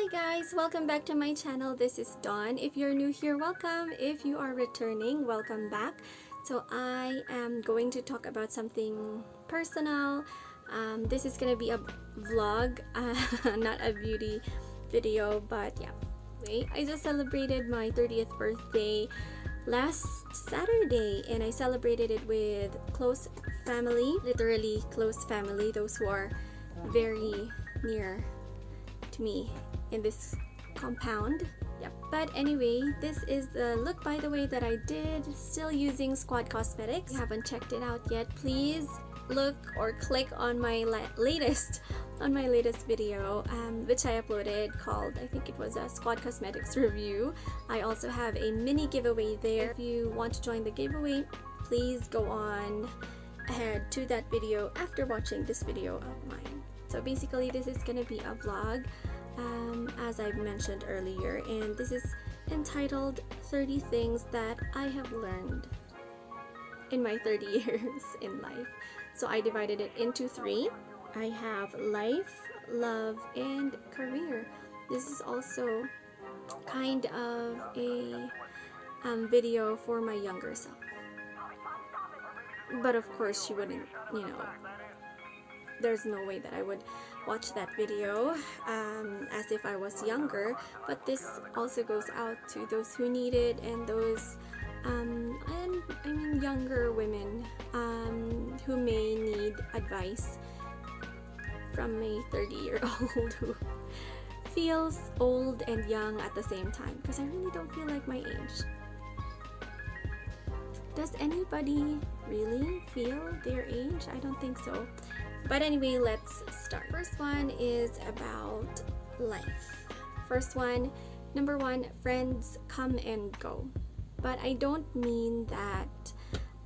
Hi guys, welcome back to my channel. This is Dawn. If you're new here, welcome. If you are returning, welcome back. So I am going to talk about something personal. This is gonna be a vlog, not a beauty video, but yeah. Wait, I just celebrated my 30th birthday last Saturday, and I celebrated it with close family, literally close family, those who are very near to me in this compound. Yep. But anyway, this is the look, by the way, that I did, still using Squad Cosmetics. If you haven't checked it out yet, please look or click on my latest video, which I uploaded, called, I think it was a Squad Cosmetics review. I also have a mini giveaway there. If you want to join the giveaway, please go on ahead to that video after watching this video of mine. So basically, this is gonna be a vlog, as I mentioned earlier, and this is entitled 30 Things That I Have Learned in my 30 years in life. So I divided it into three. I have life, love, and career. This is also kind of a video for my younger self. But of course, she wouldn't, there's no way that I would watch that video as if I was younger. But this also goes out to those who need it, and those younger women who may need advice from a 30-year-old who feels old and young at the same time, because I really don't feel like my age. Does anybody really feel their age? I don't think so. But anyway, let's start. First one is about life. First one, number one, friends come and go. But I don't mean that,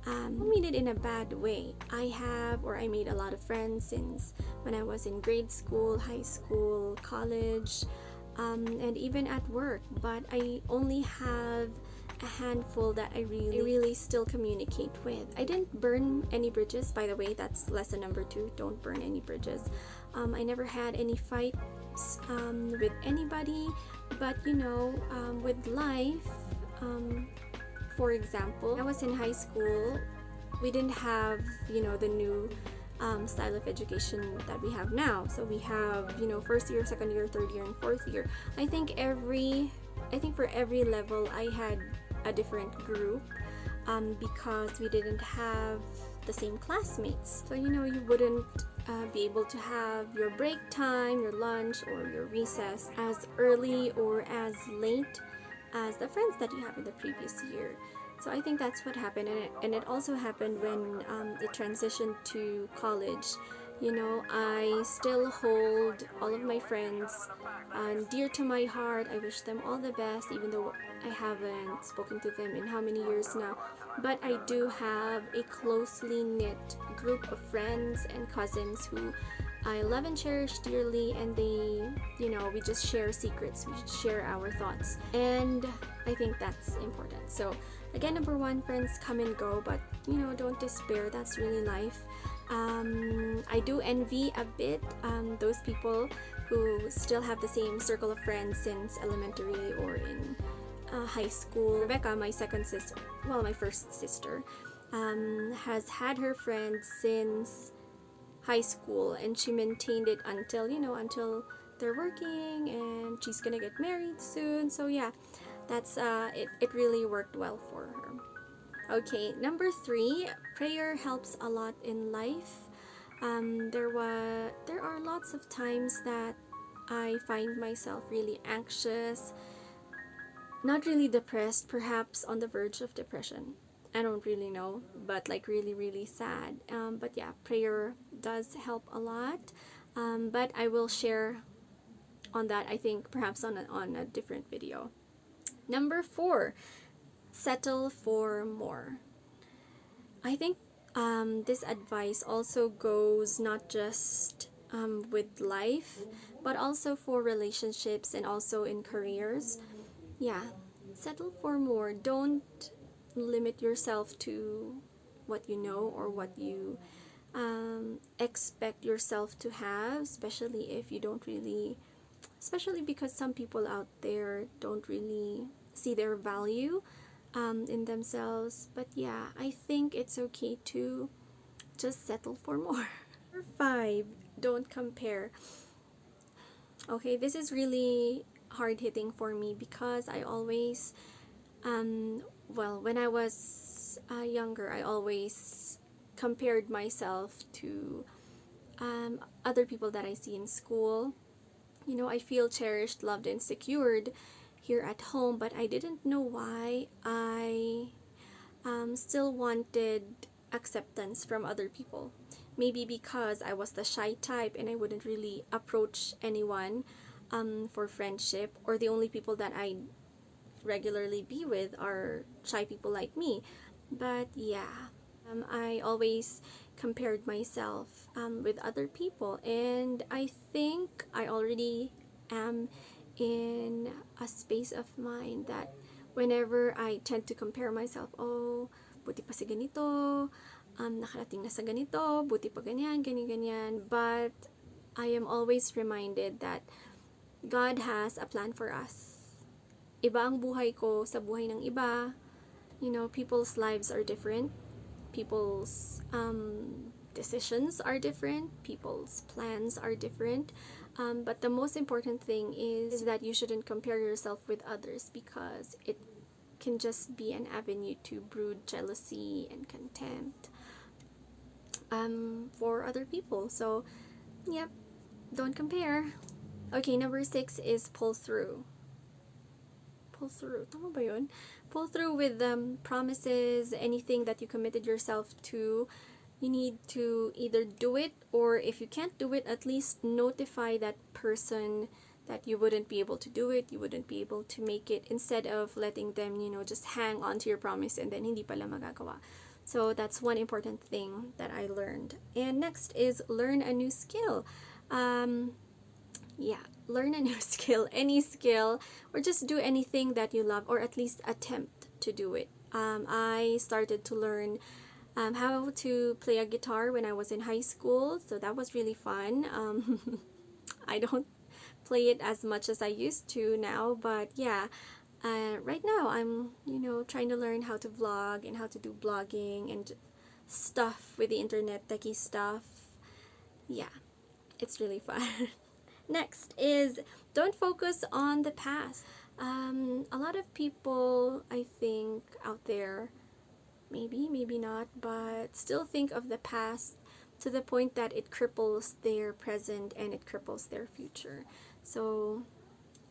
I mean it in a bad way. I made a lot of friends since when I was in grade school, high school, college, and even at work. But I only have a handful that I really still communicate with. I didn't burn any bridges, by the way. That's lesson number 2. Don't burn any bridges. I never had any fights with anybody, but with life, for example, when I was in high school, we didn't have the new style of education that we have now. So we have first year, second year, third year, and fourth year. I think for every level I had a different group, because we didn't have the same classmates. So you wouldn't be able to have your break time, your lunch, or your recess as early or as late as the friends that you have in the previous year. So I think that's what happened, and it also happened when it transitioned to college. I still hold all of my friends dear to my heart. I wish them all the best, even though I haven't spoken to them in how many years now. But I do have a closely knit group of friends and cousins who I love and cherish dearly, and they, we just share secrets, we share our thoughts, and I think that's important. So again, number one, friends come and go, but don't despair. That's really life. I do envy a bit those people who still have the same circle of friends since elementary or in high school. Rebecca, my first sister, has had her friends since high school, and she maintained it until until they're working, and she's gonna get married soon. So yeah, that's it really worked well for her. Okay, number 3, prayer helps a lot in life. There are lots of times that I find myself really anxious, not really depressed, perhaps on the verge of depression. I don't really know, but like really sad. But yeah, prayer does help a lot. But I will share on that, I think, perhaps on a different video. Number 4, settle for more. I think this advice also goes not just with life, but also for relationships and also in careers. Yeah, settle for more. Don't limit yourself to what you know or what you expect yourself to have, especially if you don't really especially because some people out there don't really see their value in themselves. But yeah, I think it's okay to just settle for more. Number 5, don't compare. Okay, this is really hard hitting for me because I always, when I was younger, I always compared myself to other people that I see in school. You know, I feel cherished, loved, and secured here at home, but I didn't know why I still wanted acceptance from other people. Maybe because I was the shy type and I wouldn't really approach anyone for friendship, or the only people that I regularly be with are shy people like me. But yeah, I always compared myself with other people, and I think I already am in a space of mind that whenever I tend to compare myself, oh, buti pa si ganito, nakarating na sa ganito, buti pa ganyan, ganyan, ganyan. But I am always reminded that God has a plan for us. Iba ang buhay ko sa buhay ng iba. You know, people's lives are different. People's decisions are different. People's plans are different. But the most important thing is that you shouldn't compare yourself with others, because it can just be an avenue to brood jealousy and contempt for other people. So, yep, don't compare. Okay, number 6 is pull through. Pull through. Tama ba yun? Pull through with promises, anything that you committed yourself to. You need to either do it, or if you can't do it, at least notify that person that you wouldn't be able to do it, you wouldn't be able to make it, instead of letting them, just hang on to your promise and then hindi pala magagawa. So that's one important thing that I learned. And next is learn a new skill. Learn a new skill, any skill, or just do anything that you love, or at least attempt to do it. I started to learn how to play a guitar when I was in high school, so that was really fun. I don't play it as much as I used to now, but yeah, right now I'm trying to learn how to vlog and how to do blogging and stuff with the internet, techie stuff. Yeah, it's really fun. Next is don't focus on the past. A lot of people, I think, out there, maybe not, but still think of the past to the point that it cripples their present and it cripples their future. So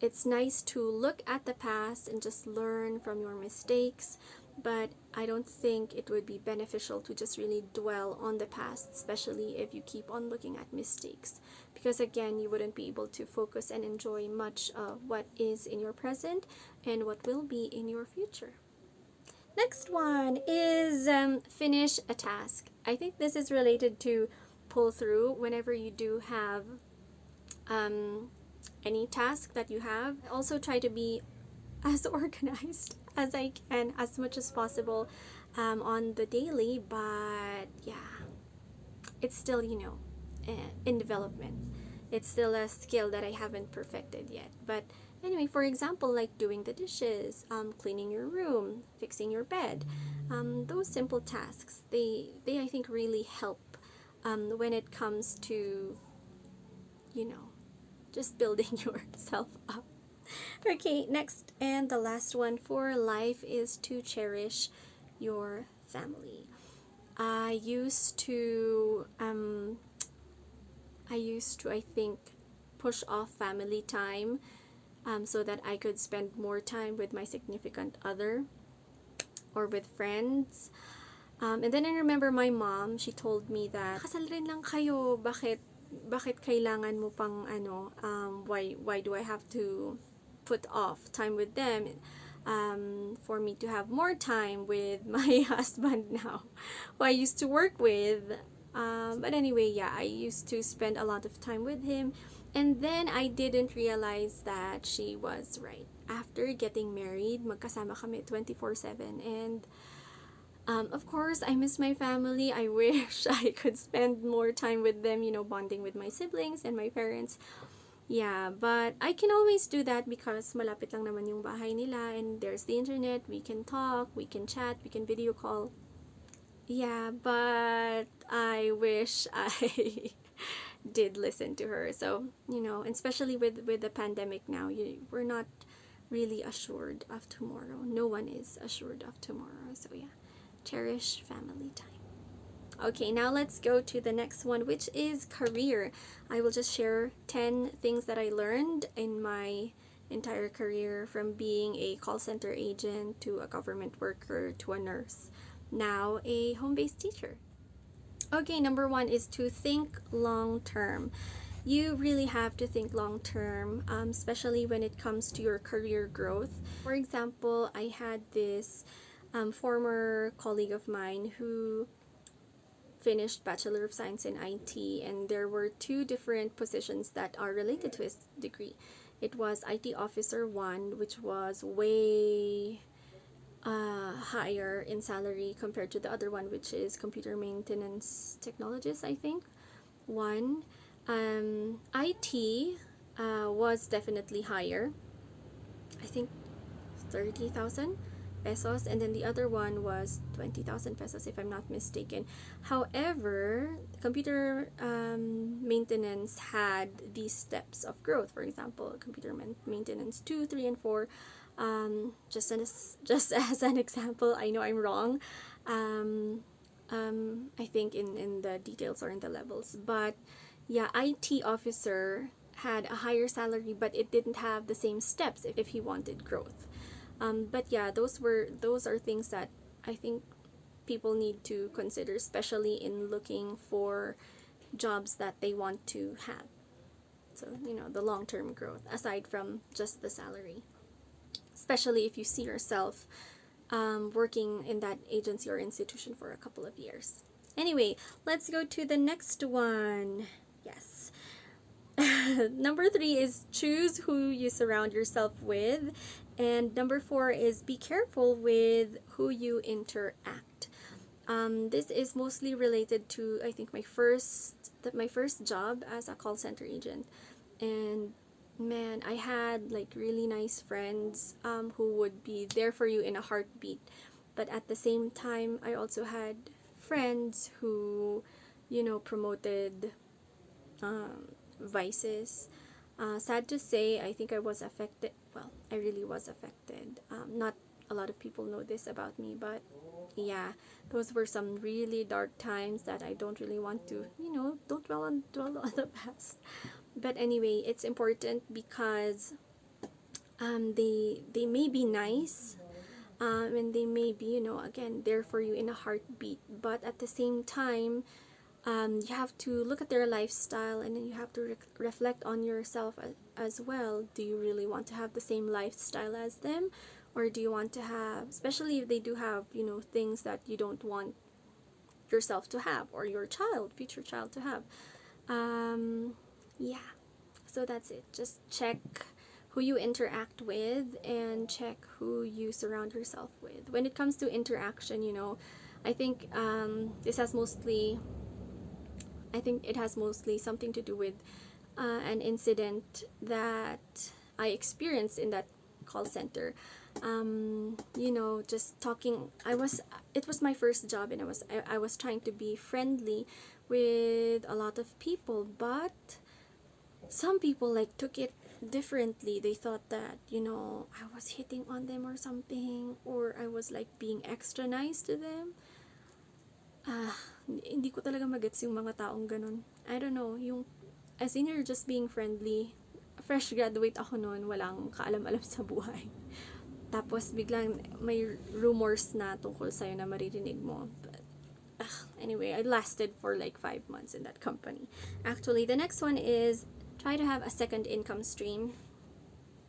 it's nice to look at the past and just learn from your mistakes, but I don't think it would be beneficial to just really dwell on the past, especially if you keep on looking at mistakes, because again, you wouldn't be able to focus and enjoy much of what is in your present and what will be in your future. Next one is finish a task. I think this is related to pull through. Whenever you do have any task that you have, also try to be as organized as I can, as much as possible on the daily. But yeah, it's still in development. It's still a skill that I haven't perfected yet. But anyway, for example, like doing the dishes, cleaning your room, fixing your bed, those simple tasks, they I think really help when it comes to just building yourself up. Okay, next and the last one for life is to cherish your family. I used to I think push off family time so that I could spend more time with my significant other or with friends. And then I remember my mom, she told me that kasal rin lang kayo, bakit kailangan mo pang why do I have to put off time with them for me to have more time with my husband now, who I used to work with. But anyway, yeah, I used to spend a lot of time with him, and then I didn't realize that she was right. After getting married, magkasama kami 24/7, and of course, I miss my family. I wish I could spend more time with them, bonding with my siblings and my parents. Yeah, but I can always do that because malapit lang naman yung bahay nila and there's the internet. We can talk, we can chat, we can video call. Yeah, but I wish I did listen to her. So, and especially with the pandemic now, we're not really assured of tomorrow. No one is assured of tomorrow. So, yeah, cherish family time. Okay, now let's go to the next one, which is career. I will just share 10 things that I learned in my entire career, from being a call center agent to a government worker to a nurse, now a home based teacher. Okay, number one is to think long term. You really have to think long term, especially when it comes to your career growth. For example, I had this former colleague of mine who finished Bachelor of Science in IT, and there were two different positions that are related to his degree. It was IT Officer 1, which was way higher in salary compared to the other one, which is Computer Maintenance Technologist, I think. One, IT was definitely higher. I think 30,000 pesos, and then the other one was 20,000 pesos, if I'm not mistaken. However, computer maintenance had these steps of growth. For example, computer maintenance 2, 3, and 4. Just as an example, I know I'm wrong. I think in the details or in the levels, but yeah, IT officer had a higher salary, but it didn't have the same steps if he wanted growth. But yeah, those are things that I think people need to consider, especially in looking for jobs that they want to have. So, the long-term growth, aside from just the salary, especially if you see yourself working in that agency or institution for a couple of years. Anyway, let's go to the next one. Yes. Number 3 is choose who you surround yourself with. And number 4 is be careful with who you interact. This is mostly related to, I think, my first job as a call center agent. And man, I had like really nice friends who would be there for you in a heartbeat. But at the same time, I also had friends who, promoted vices. Sad to say, I think I was affected. Well, I really was affected. Not a lot of people know this about me, but yeah, those were some really dark times that I don't really want to, don't dwell on the past. But anyway, it's important because they may be nice, and they may be, again, there for you in a heartbeat. But at the same time, you have to look at their lifestyle, and then you have to reflect on yourself as well. Do you really want to have the same lifestyle as them, or do you want to have, especially if they do have, things that you don't want yourself to have, or your future child to have. Yeah, so that's it. Just check who you interact with and check who you surround yourself with. When it comes to interaction, I think it has mostly something to do with an incident that I experienced in that call center. Just talking. It was my first job, and I was trying to be friendly with a lot of people, but some people like took it differently. They thought that, I was hitting on them or something, or I was like being extra nice to them. Hindi ko talaga magets yung mga taong ganun. I don't know, as in, you're just being friendly. Fresh graduate ako noon, walang kaalam-alam sa buhay. Tapos biglang may rumors na tungkol sa'yo na maririnig mo. But, anyway, I lasted for like 5 months in that company. Actually, the next one is try to have a second income stream.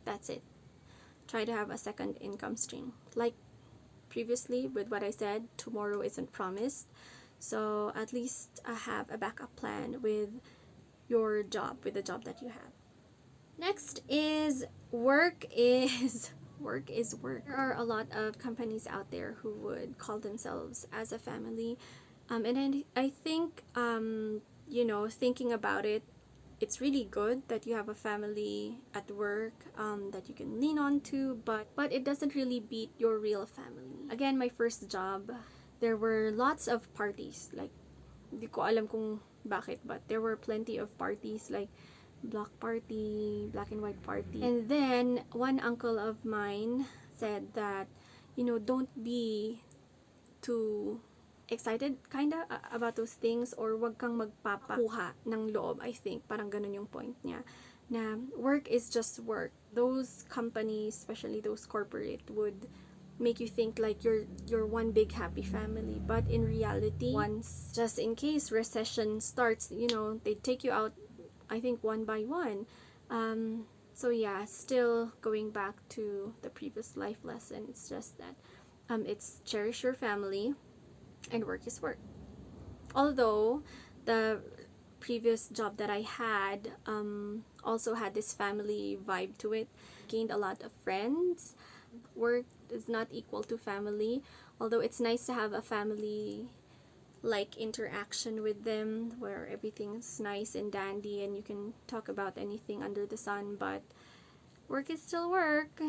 That's it. Try to have a second income stream. Like previously, with what I said, tomorrow isn't promised. So at least have a backup plan with your job, with the job that you have. Next is work is work. There are a lot of companies out there who would call themselves as a family, and I think thinking about it, it's really good that you have a family at work that you can lean on to, but it doesn't really beat your real family. Again, my first job, there were lots of parties. Like, hindi ko alam kung bakit, but there were plenty of parties, like block party, black and white party. And then one uncle of mine said that, don't be too excited kinda about those things, or wag kang magpapakuha ng loob. I think parang ganun yung point niya, na work is just work. Those companies, especially those corporate, would make you think like you're one big happy family, but in reality, once, just in case recession starts, they take you out, I think, one by one. So yeah, still going back to the previous life lesson, it's just that it's cherish your family and work is work. Although the previous job that I had also had this family vibe to it, gained a lot of friends. Work is not equal to family, although it's nice to have a family like interaction with them where everything's nice and dandy and you can talk about anything under the sun, but work is still work.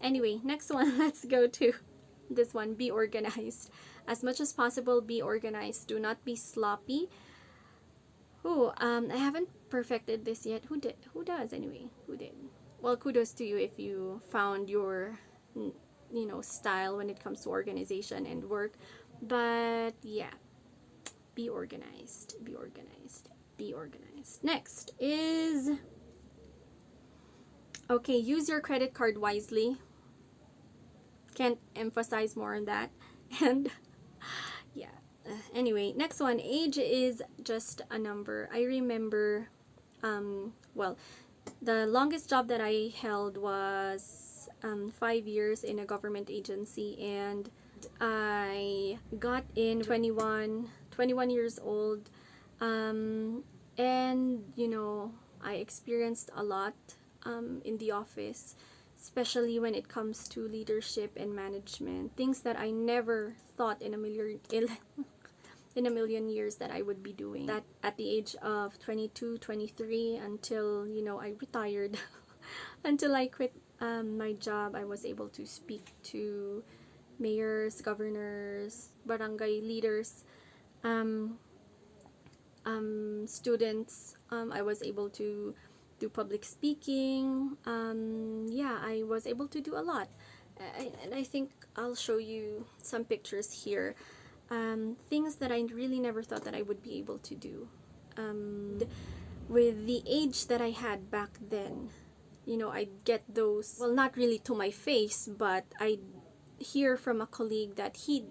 Anyway, next one, let's go to this one. Be organized. As much as possible, be organized. Do not be sloppy. I haven't perfected this yet. Who did? Who does anyway? Who did? Well, kudos to you if you found your, style when it comes to organization and work. But yeah, be organized. Be organized. Be organized. Next is, okay, use your credit card wisely. Can't emphasize more on that. And yeah. Anyway, next one. Age is just a number. I remember, the longest job that I held was 5 years in a government agency, and I got in 21 years old, and I experienced a lot in the office, especially when it comes to leadership and management, things that I never thought in a million years that I would be doing. That at the age of 22, 23, until I retired, until I quit my job, I was able to speak to mayors, governors, barangay leaders, students. I was able to do public speaking. I was able to do a lot. And I think I'll show you some pictures here. Things that I really never thought that I would be able to do. With the age that I had back then, I'd get those, well, not really to my face, but I'd hear from a colleague that he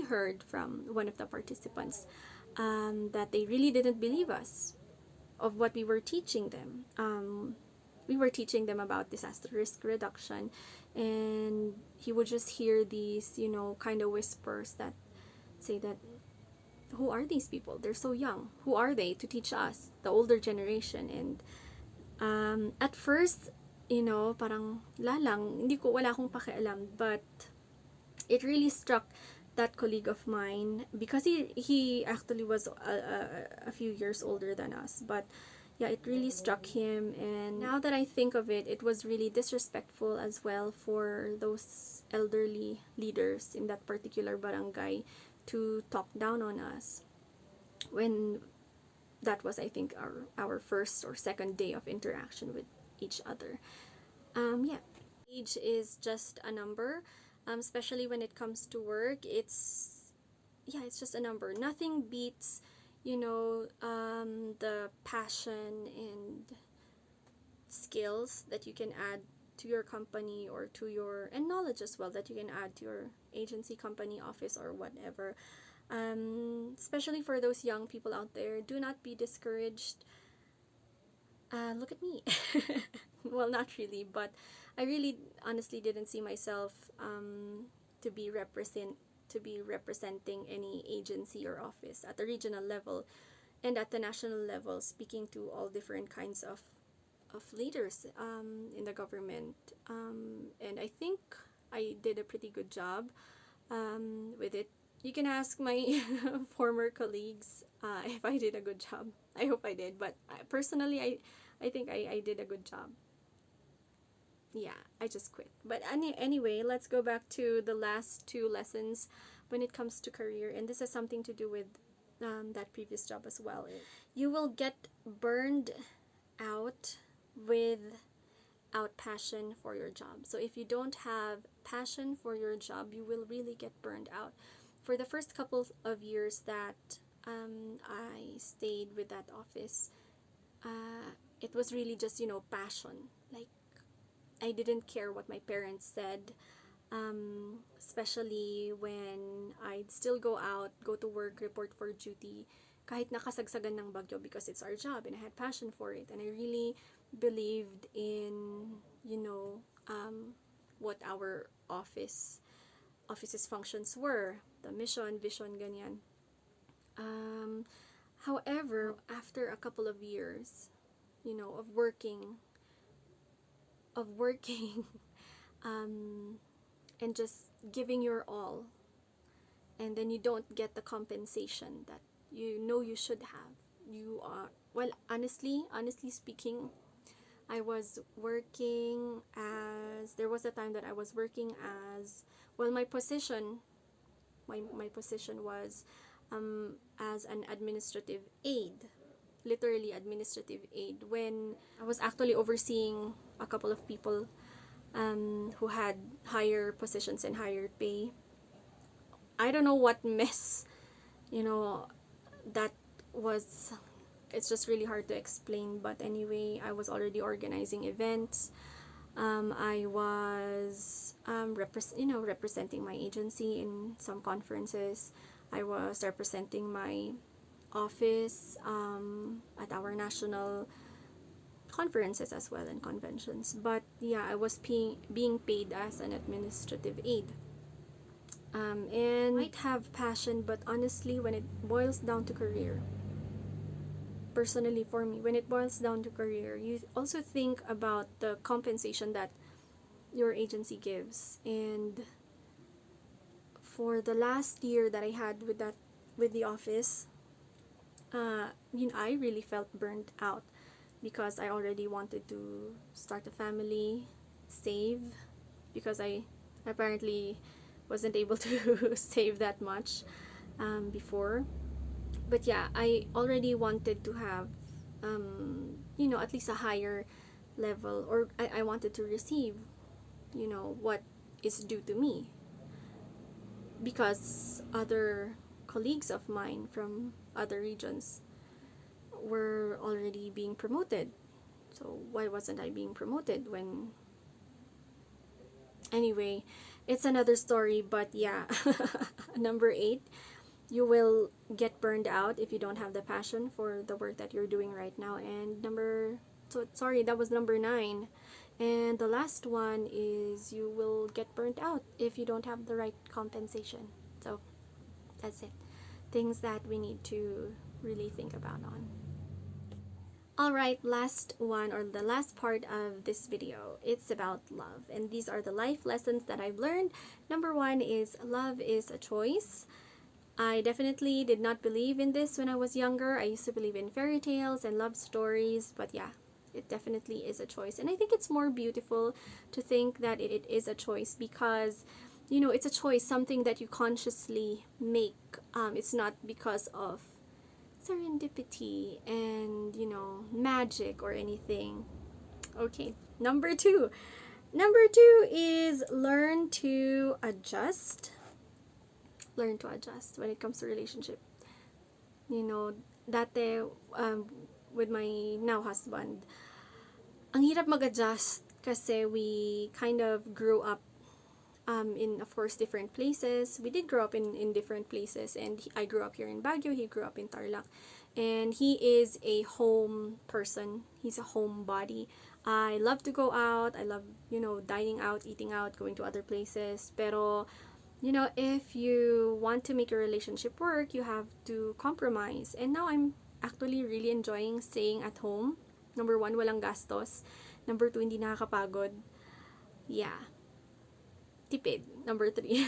heard from one of the participants, that they really didn't believe us of what we were teaching them. We were teaching them about disaster risk reduction, and he would just hear these, kind of whispers that say that, who are these people? They're so young. Who are they to teach us, the older generation? And at first, parang lalang, wala akong pakialam, but it really struck that colleague of mine, because he actually was a few years older than us, but yeah, it really struck him. And now that I think of it, it was really disrespectful as well for those elderly leaders in that particular barangay to talk down on us when that was, I think, our first or second day of interaction with each other. Age is just a number, especially when it comes to work. It's just a number. Nothing beats, the passion and skills that you can add to your company, or to your, and knowledge as well, that you can add to your agency, company, office, or whatever. Especially for those young people out there, do not be discouraged. Look at me. Well, not really, but I really honestly didn't see myself to be representing any agency or office at the regional level and at the national level, speaking to all different kinds of leaders in the government. And I think I did a pretty good job with it. You can ask my former colleagues if I did a good job. I hope I did, but personally, I think I did a good job. Yeah, I just quit. But anyway, let's go back to the last two lessons when it comes to career, and this has something to do with that previous job as well. You will get burned out without passion for your job. So if you don't have passion for your job, you will really get burned out. For the first couple of years that I stayed with that office, it was really just, passion. Like, I didn't care what my parents said, especially when I'd still go out, go to work, report for duty, kahit nakasagsagan ng bagyo, because it's our job and I had passion for it. And I really believed in, what our office's functions were, the mission, vision, ganyan. However, after a couple of years, of working, and just giving your all, and then you don't get the compensation that you should have. You are, well, honestly speaking, I was working as, there was a time that I was working as, well, my position was as an administrative aide, literally administrative aide, when I was actually overseeing a couple of people who had higher positions and higher pay. I don't know what mess, you know, that was. It's just really hard to explain. But anyway, I was already organizing events. I was representing my agency in some conferences. I was representing my office at our national conferences as well and conventions. But yeah, I was being paid as an administrative aide. And might have passion, but honestly, when it boils down to career, personally for me, when it boils down to career, you also think about the compensation that your agency gives. And for the last year that I had with the office, I really felt burnt out because I already wanted to start a family, save, because I apparently wasn't able to save that much before. But yeah, I already wanted to have, at least a higher level, or I wanted to receive, what is due to me, because other colleagues of mine from other regions were already being promoted. So why wasn't I being promoted when, anyway, it's another story. But yeah, number 8, you will get burned out if you don't have the passion for the work that you're doing right now. And that was number 9. And the last one is you will get burnt out if you don't have the right compensation. So that's it. Things that we need to really think about on. Alright, last one, or the last part of this video, it's about love. And these are the life lessons that I've learned. Number 1 is love is a choice. I definitely did not believe in this when I was younger. I used to believe in fairy tales and love stories, but yeah, it definitely is a choice. And I think it's more beautiful to think that it is a choice, because it's a choice, something that you consciously make. It's not because of serendipity and magic or anything. Okay, number 2 is learn to adjust when it comes to relationship. Dati with my now husband, ang hirap mag-adjust kasi we kind of grew up in, of course, different places. We did grow up in different places, and I grew up here in Baguio, he grew up in Tarlac, and he is a home person. He's a homebody. I love to go out. I love, dining out, eating out, going to other places. Pero, if you want to make your relationship work, you have to compromise. And now I'm actually really enjoying staying at home. Number 1, walang gastos. Number 2, hindi nakakapagod. Yeah. Tipid. Number 3.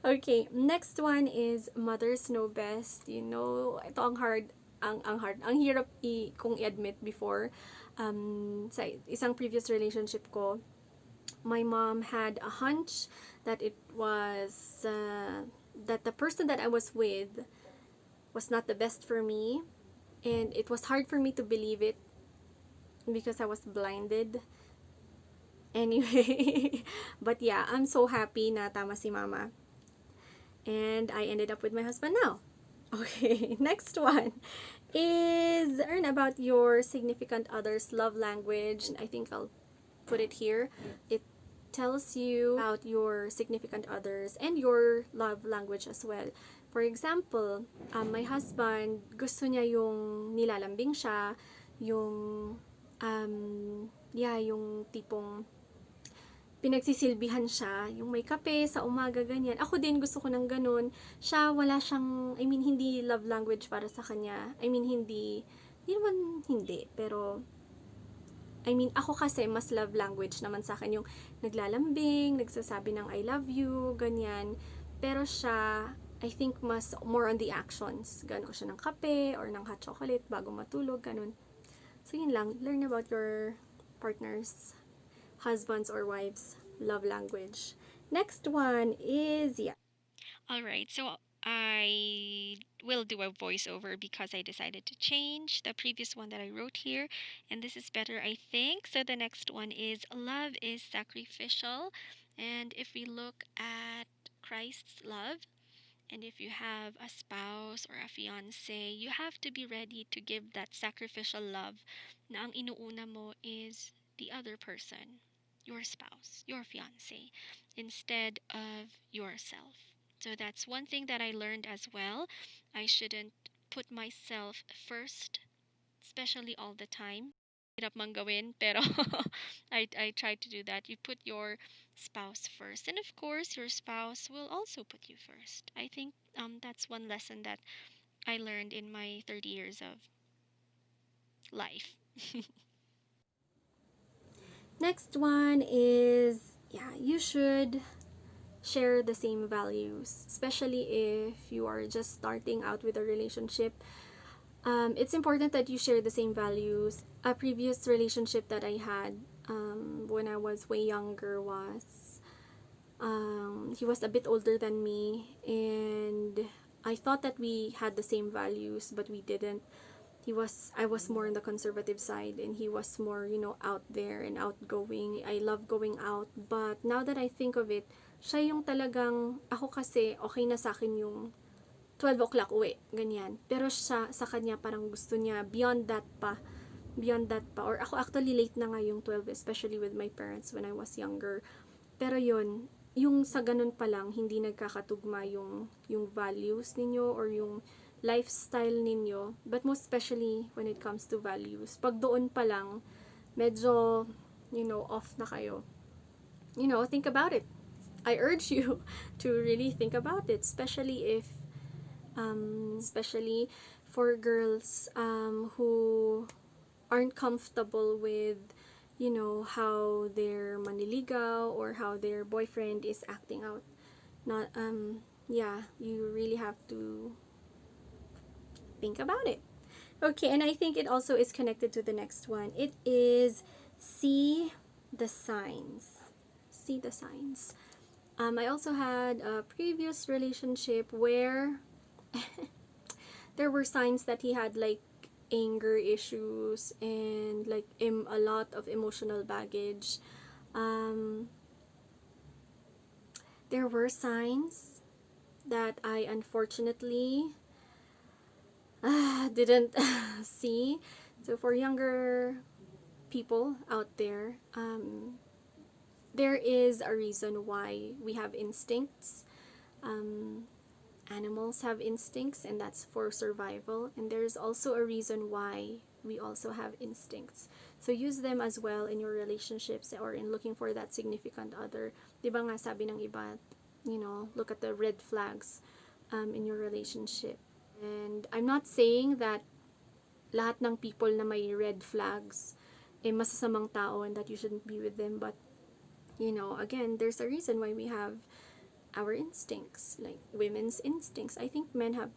Okay, next one is mothers know best. You know, ito ang hard, ang hirap kung i-admit before. Sa isang previous relationship ko, my mom had a hunch that it was, that the person that I was with was not the best for me. And it was hard for me to believe it because I was blinded. Anyway, but yeah, I'm so happy na tama si mama. And I ended up with my husband now. Okay, next one is learn about your significant other's love language. I think I'll put it here. It tells you about your significant others and your love language as well. For example, my husband, gusto niya yung nilalambing siya, yung, yung tipong pinagsisilbihan siya, yung may kape sa umaga, ganyan. Ako din, gusto ko ng ganun. Siya, wala siyang, hindi love language para sa kanya. Hindi naman hindi, pero, ako kasi, mas love language naman sa akin yung naglalambing, nagsasabi ng I love you, ganyan. Pero siya, I think mas more on the actions. Gano'n ko siya ng kape or ng hot chocolate bago matulog, ganun. So, yun lang. Learn about your partners, husbands or wives' love language. Next one is, All right, so I will do a voiceover because I decided to change the previous one that I wrote here, and this is better, I think. So the next one is love is sacrificial, and if we look at Christ's love, and if you have a spouse or a fiance, you have to be ready to give that sacrificial love na ang inuuna mo is the other person, your spouse, your fiance, instead of yourself. So that's one thing that I learned as well. I shouldn't put myself first, especially all the time. Hirap mang gawin, pero I try to do that. You put your spouse first, and of course, your spouse will also put you first. I think that's one lesson that I learned in my 30 years of life. next one is, you should share the same values, especially if you are just starting out with a relationship. It's important that you share the same values. A previous relationship that I had when I was way younger was, he was a bit older than me, and I thought that we had the same values, but we didn't. I was more on the conservative side, and he was more, out there and outgoing. I love going out, but now that I think of it, siya yung talagang, ako kasi, okay na sa akin yung 12 o'clock uwi, ganyan. Pero siya, sa kanya, parang gusto niya, beyond that pa. Or ako actually late na nga yung 12, especially with my parents when I was younger. Pero yun, yung sa ganun pa lang, hindi nagkakatugma yung values ninyo or yung lifestyle ninyo, but most especially when it comes to values. Pag doon pa lang, medyo, off na kayo. Think about it. I urge you to really think about it, especially for girls who aren't comfortable with, how their maniligaw or how their boyfriend is acting out. Not, you really have to think about it. Okay, and I think it also is connected to the next one. It is see the signs. See the signs. I also had a previous relationship where there were signs that he had like anger issues and like a lot of emotional baggage. There were signs that I unfortunately didn't see. So for younger people out there, there is a reason why we have instincts. Animals have instincts, and that's for survival. And there's also a reason why we also have instincts. So use them as well in your relationships or in looking for that significant other. Diba nga sabi ng iba, look at the red flags in your relationship. And I'm not saying that lahat ng people na may red flags masasamang tao and that you shouldn't be with them. But, again, there's a reason why we have our instincts, like women's instincts. I think men have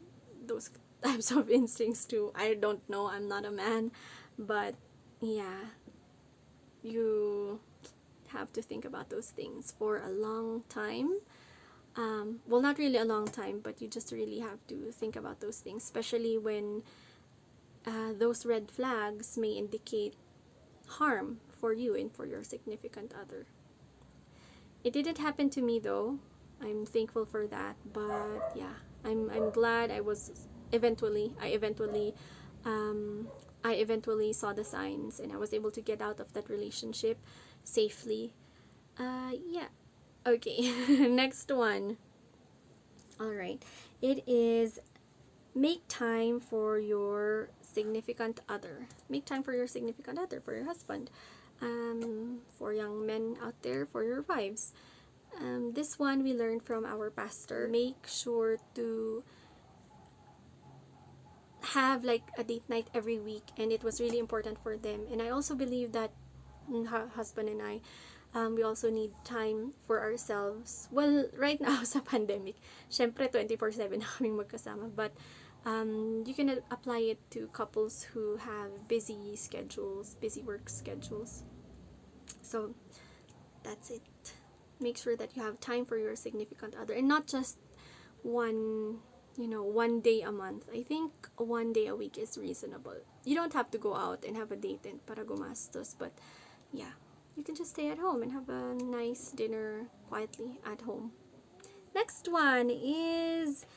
those types of instincts too. I don't know, I'm not a man, but yeah, you have to think about those things for a long time. Well, not really a long time, but you just really have to think about those things, especially when those red flags may indicate harm for you and for your significant other. It didn't happen to me though. I'm thankful for that, but yeah, I'm glad um, I eventually saw the signs and I was able to get out of that relationship safely. Yeah. Okay. Next one. All right. It is make time for your significant other. Make time for your significant other, for your husband. For young men out there, for your wives. This one we learned from our pastor. Make sure to have like a date night every week, and it was really important for them. And I also believe that husband and I, we also need time for ourselves. Well, right now sa pandemic, syempre 24/7 na kaming magkasama, but you can apply it to couples who have busy schedules, busy work schedules. So that's it. Make sure that you have time for your significant other, and not just one day a month. I think 1 day a week is reasonable. You don't have to go out and have a date and para gumastos, but yeah, you can just stay at home and have a nice dinner quietly at home. Next one is,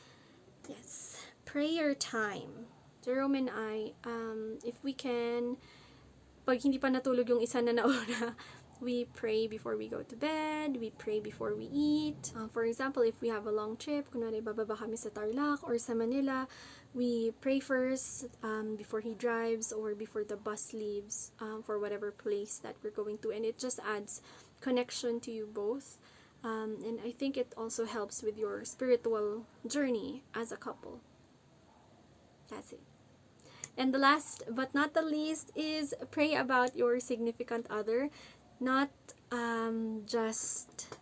yes, prayer time. Jerome and I, if we can, pag hindi pa natulog yung isa na nauna, we pray before we go to bed, we pray before we eat. For example, if we have a long trip, kunwari bababa kami sa Tarlac or sa Manila, we pray first before he drives or before the bus leaves for whatever place that we're going to. And it just adds connection to you both. And I think it also helps with your spiritual journey as a couple. That's it. And the last but not the least is pray about your significant other. Not just,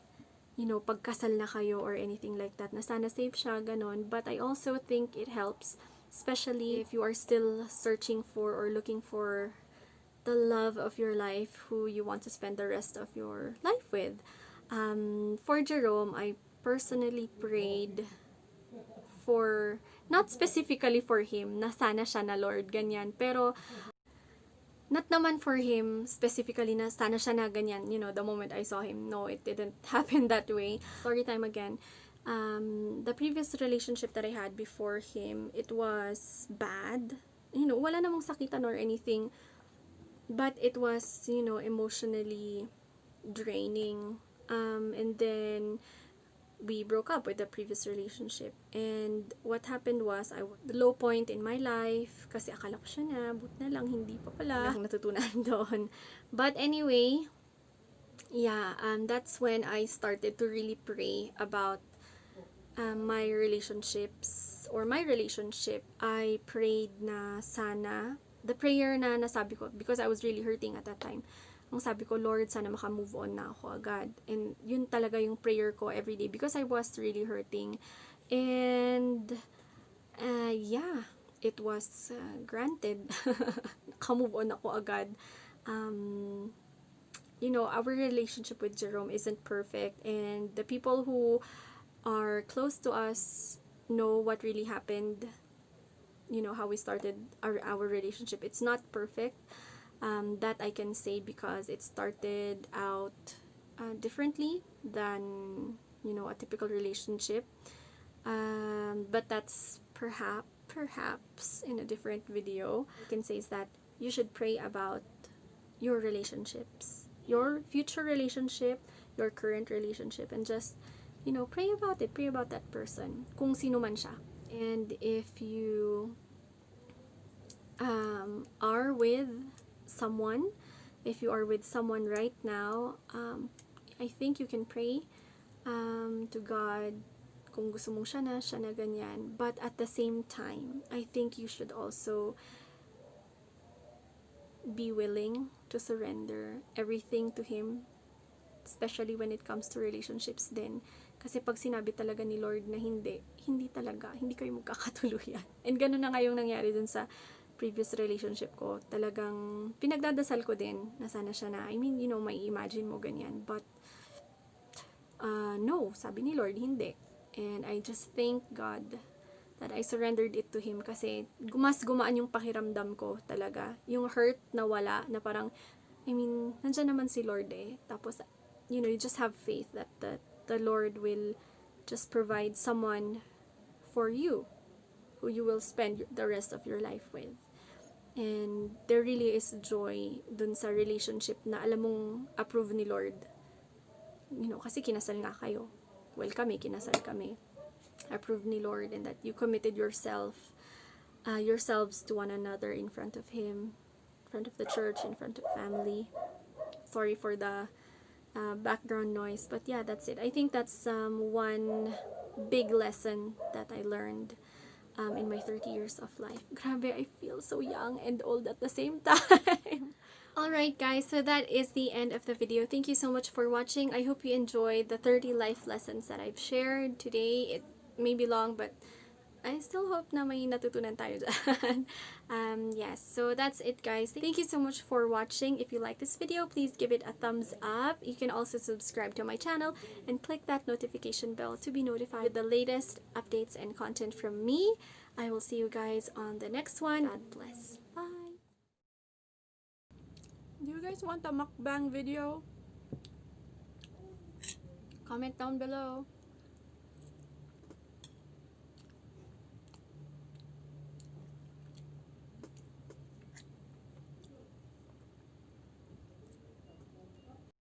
pagkasal na kayo or anything like that, na sana safe siya, ganon. But I also think it helps, especially if you are still searching for or looking for the love of your life, who you want to spend the rest of your life with. For Jerome, I personally prayed for, not specifically for him, na sana siya na Lord, ganyan. Pero, not naman for him specifically na sana siya na ganyan, the moment I saw him. No, it didn't happen that way. Story time again. The previous relationship that I had before him, it was bad. Wala namang sakitan or anything. But it was, emotionally draining. And then, we broke up with the previous relationship. And what happened was, the low point in my life, kasi akala ko siya na, but na lang, hindi pa pala. Akong natutunan doon. But anyway, yeah, that's when I started to really pray about my relationships, or my relationship. I prayed na sana, the prayer na nasabi ko, because I was really hurting at that time. Ang sabi ko, Lord, sana maka-move on na ako agad. And yun talaga yung prayer ko every day because I was really hurting. And, yeah, it was granted. Maka-move on ako agad. Our relationship with Jerome isn't perfect. And the people who are close to us know what really happened. How we started our relationship. It's not perfect. That I can say because it started out differently than a typical relationship, but that's perhaps in a different video. I can say is that you should pray about your relationships, your future relationship, your current relationship, and just pray about it, pray about that person, kung sino man siya. And if you are with someone, if you are with someone right now, I think you can pray to God kung gusto mong siya na ganyan. But at the same time, I think you should also be willing to surrender everything to Him, especially when it comes to relationships din. Kasi pag sinabi talaga ni Lord na hindi, hindi talaga, hindi kayo magkakatuluyan. And ganun na nga yung nangyari dun sa previous relationship ko. Talagang pinagdadasal ko din na sana siya na, I mean, you know, may imagine mo ganyan. But, no, sabi ni Lord, hindi. And I just thank God that I surrendered it to Him kasi mas gumaan yung pakiramdam ko talaga. Yung hurt na wala, na parang, I mean, nandyan naman si Lord eh. Tapos, you know, you just have faith that the Lord will just provide someone for you who you will spend the rest of your life with. And there really is joy dun sa relationship na alam mong approve ni Lord. You know, kasi kinasal nga kayo. Well, kinasal kami. Approved ni Lord, and that you committed yourselves to one another in front of Him, in front of the church, in front of family. Sorry for the background noise, but yeah, that's it. I think that's one big lesson that I learned in my 30 years of life. Grabe, I feel so young and old at the same time. Alright guys, so that is the end of the video. Thank you so much for watching. I hope you enjoyed the 30 life lessons that I've shared today. It may be long, but I still hope na may natutunan tayo dyan. Yes, so that's it guys. Thank you so much for watching. If you like this video, please give it a thumbs up. You can also subscribe to my channel and click that notification bell to be notified with the latest updates and content from me. I will see you guys on the next one. God bless. Bye! Do you guys want a mukbang video? Comment down below.